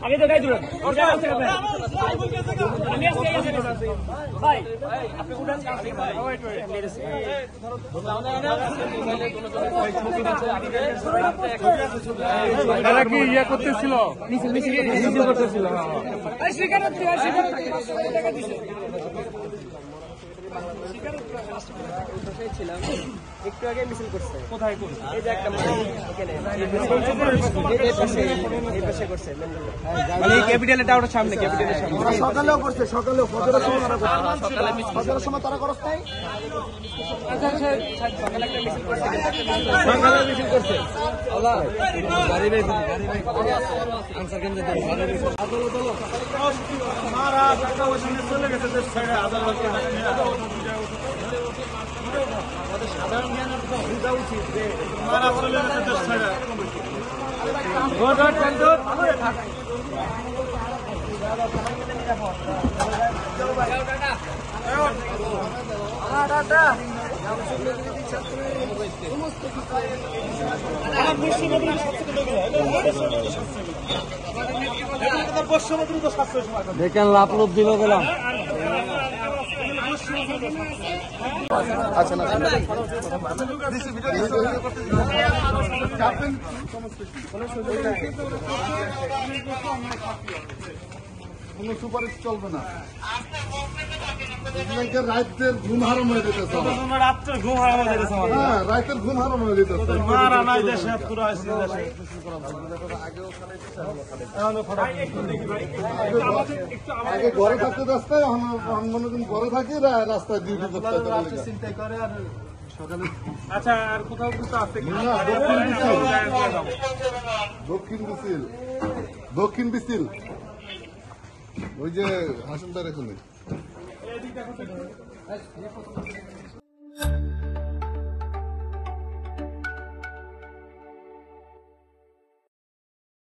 আগে তো গাই দিলেন ভাই আপনি উঠান এরা কি ইয়ে করতেছিল মিছিল করতেছিল একটু আগে মিছিল করছে কোথায় করছে এই যে একটা এই পাশে করছে মানে ক্যাপিটাল টাওয়ারের সামনে ক্যাপিটালের সামনে সকালেও করছে সকালেও ফজরের সময় তারা করছে ফজরের সময় তারা করছে নাই সকালে একটা মিছিল করছে সকালে মিছিল করছে চলে গেছে সাধারণ জ্ঞানের বোঝা উচিত যে মারা চলে গেছে দেশ ছেড়ে দেখেন লাভ লোভ দিল গেলাম আচ্ছা না কোনো সুপারিশ চলবে না রাতের ঘুম হারাম হয়ে যেতেছে রাত্রে ঘুম হারাম হয়ে যেতেছে হ্যাঁ রাতের ঘুম হারাম হয়ে যেতেছে মারা নাই দেশে পুরো আগে ঘরে থাকতে রাস্তায় মনে দিন ঘরে থাকি রাস্তায় ডিউটি করতে চিন্তা করে আর সকালে আচ্ছা আর কোথাও কিছু আছে দক্ষিণ বিসিল ওই যে হাসিলদার এখানে